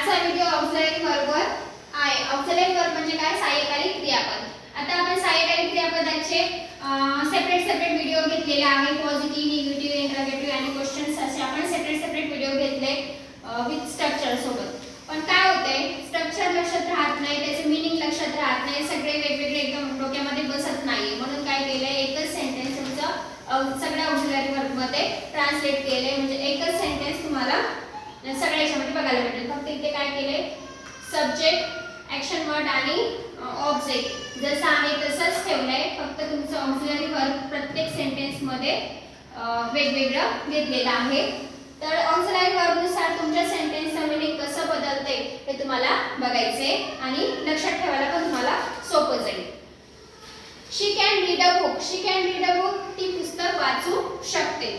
आजचा video auxiliary वर्बवर आहे। Auxiliary verb म्हणजे काय? सहाय्यकारी क्रियापद। आता आपण सहाय्यकारी क्रियापदाचे सेपरेट व्हिडिओ घेतलेले आहे। पॉझिटिव्ह, निगेटिव्ह, इंटरोगेटिव्ह आणि क्वेश्चन्स असे आपण सेपरेट व्हिडिओ घेतले विथ स्ट्रक्चर सोबत। पण काय होतंय, स्ट्रक्चर लक्षात राहत नाही, त्याचे मीनिंग लक्षात राहत नाही, सगळे वेगवेगळे एकदम डोक्यामध्ये बसत नाही। म्हणून काय केलंय, एकच सेंटेन्स तुमचं सगळ्या ऑक्झिलरी वर्ब मध्ये ट्रान्सलेट केले, म्हणजे एकच सेंटेन्स तुम्हाला सगळ्या याच्यामध्ये बघायला भेटेल। फक्त इथे काय केले, सब्जेक्ट, ऍक्शन वर्ड आणि ऑब्जेक्ट जसं आहे तसंच ठेवलंय, फक्त तुमचं ऑक्झिलरी वर्ब प्रत्येक सेंटेन्स मध्ये वेगवेगळं घेतलेलं आहे। तर ऑक्झिलरी वर्ब नुसार तुमच्या सेंटेन्सचं मीनिंग कसं बदलते हे तुम्हाला बघायचे आणि लक्षात ठेवायला पण तुम्हाला सोपं जाईल। She can read a book, she can read a book, ती पुस्तक वाचू शकते।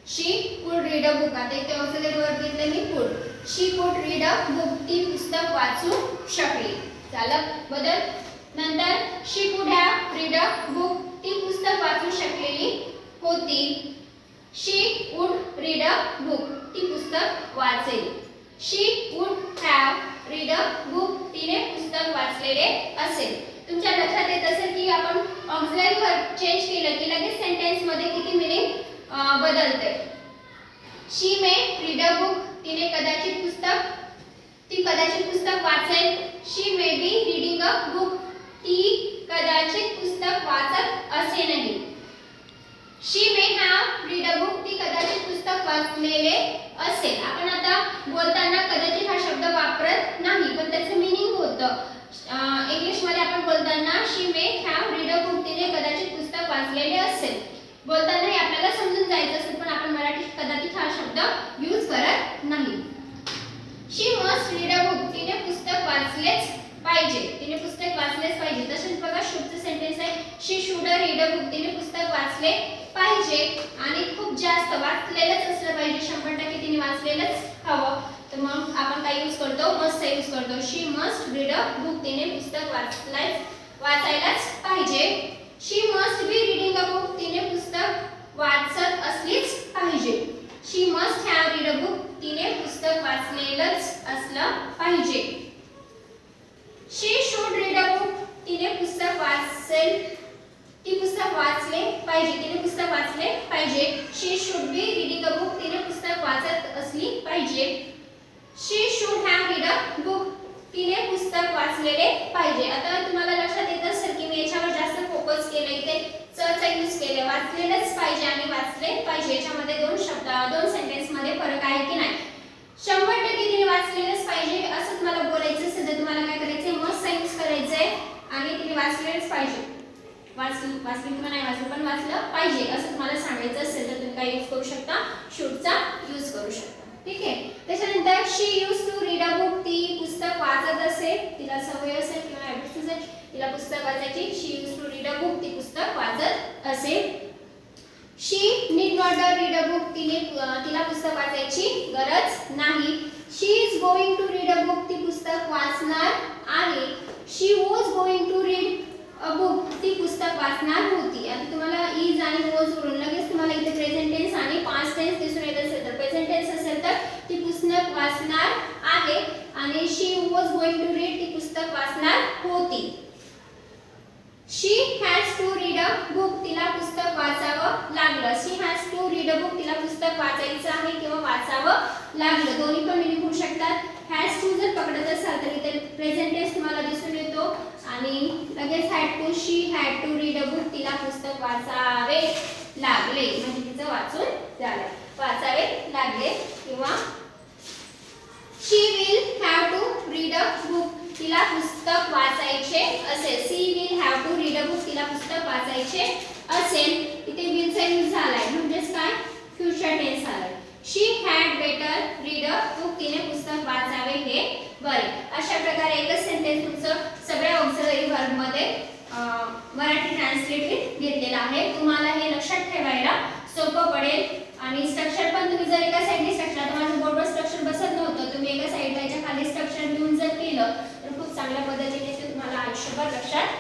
शी कुड रीड अ बुक, आता इथे ऑक्झिलरी वर्ब घेतले मी कुड, शी कुड रीड अ बुक, ती पुस्तक वाचू शकली। झालं बदल। नंतर शी कुड हॅव रीड अ बुक, ती पुस्तक वाचू शकलेली होती। She would read a book, ती पुस्तक वाचेल। She would have read a book, तिने पुस्तक वाचलेले असेल। तुमच्या लक्षात येत असेल की आपण ऑक्झिलरी वर्ब चेंज केलं की लगेच सेंटेन्स मध्ये किती मीनिंग बदलते। She may read a book, तिने कदाचित पुस्तक वाचेल। She may be reading a book, ती कदाचित पुस्तक वाचत असेलही। She may have read a book, ती कदाचित पुस्तक वाचलेले असेल। आपण आता बोलताना कदाचित हा शब्द वापरत नाही, पण त्याचं मीनिंग होतं। इंग्लिश मध्ये आपण बोलताना she may have read a book, तिने कदाचित पुस्तक वाचलेले असेल बोलताना हे आपल्याला समजून जायचं असेल, पण आपण मराठीत कदाचित हा शब्द यूज करत नाही। शी मस्ट रीड अ बुक, तिने पुस्तक वाचलेच पाहिजे, तिने पुस्तक वाचलेच पाहिजे। तसेच बघा शुडचं सेंटेन्स आहे, शी शुड रीड अ बुक, तिने पुस्तक वाचले पाहिजे आणि खूप जास्त वाचलेलंच असलं पाहिजे, 100% तिने वाचलेलंच हवं। तर मग आपण काय यूज करतो, मस्ट यूज करतो। She must read a book, तिने पुस्तक वाचायलाच पाहिजे। She must be reading a book, तिने पुस्तक वाचत असलीच पाहिजे। She must have read a book, तिने पुस्तक वाचलेलंच असलं पाहिजे। She should read a book, तिने पुस्तक वाचेल, ती पुस्तक वाचले पाहिजे, तिने पुस्तक वाचले पाहिजे। She should be reading a book, तिने पुस्तक वाचत असली पाहिजे। She should have read a book, तिने पुस्तक वाचलेले पाहिजे। आता तुम्हाला लक्षात येत असेल की मी याच्यावर जास्त फोकस केले, इथे चा यूज केले, वाचलेलंच पाहिजे आणि वाचले पाहिजे, याच्यामध्ये दोन सेंटेन्स मध्ये फरक आहे की नाही। 100% तिने वाचलेलंच पाहिजे असं तुम्हाला बोलायचं असेल तर तुम्हाला काय करायचंय, मस्ट यूज करायचंय आणि तिने वाचलेलंच पाहिजे, वाचली किंवा नाही वाचलं पण वाचलं पाहिजे असं तुम्हाला सांगायचं असेल तर तुम्ही काय यूज करू शकता, शूडचा यूज करू शकता। ठीक आहे। त्याच्यानंतर she use to read a book, ती पुस्तक वाचत असेल, तिला सवय असेल किंवा हॅबिट असेल तिला पुस्तक वाचायची। She use to read a book, ती पुस्तक वाचत असेल। She need not read a book, तिला पुस्तक वाचायची गरज नाही। She is going to read a book, ती पुस्तक वाचणार आहे। She was going to read a book, ती पुस्तक वाचणार होती। आता तुम्हाला इज आणि वॉज वरून लगेच तुम्हाला इथे प्रेझेंट टेन्स आणि पास्ट टेन्स दिसून येत असेल तर प्रेझेंट टेन्स असेल तर ती पुस्तक वाचणार आहे आणि she was going to read, ती पुस्तक वाचणार होती। She has to read a book, तिला पुस्तक वाचावं लागलं। She has to read a book, तिला पुस्तक वाचायचं आहे किंवा वाचावं लागलं, दोन्ही पण मिनिंग होऊ शकतात। हॅज टू जर पकडत असाल तर इथे प्रेझेंट टेन्स तुम्हाला दिसून येतो आणि लगेच had to, she had to read a book, तिला पुस्तक वाचावे लागले म्हणजे तिचं वाचून झालं, वाचावे लागले। किंवा she will have to read a book, तिला पुस्तक वाचायचे असेल। She will have to read a book, तिला पुस्तक वाचायचे असेल। इथे विलचा यूज झालाय म्हणजेच काय, फ्युचर टेन्स आलाय। She had better read a book, तिने पुस्तक वाचावे हे बरे। अशा प्रकारे एकच सेंटेन्स तुमचं सगळ्या ऑक्झिलरी वर्ब मध्ये मराठी ट्रान्सलेटेड घेतलेलं आहे। तुम्हाला हे लक्षात ठेवायला सोपं पडेल आणि स्ट्रक्चर पण तुम्ही जर एका साइडने स्ट्रक्चर, आता माझं बोर्डवर स्ट्रक्चर बसत नव्हतं, तुम्ही एका साइडला याच्या खाली स्ट्रक्चर घेऊन जर केलं तर खूप चांगल्या पद्धतीने ते तुम्हाला आयुष्यभर लक्षात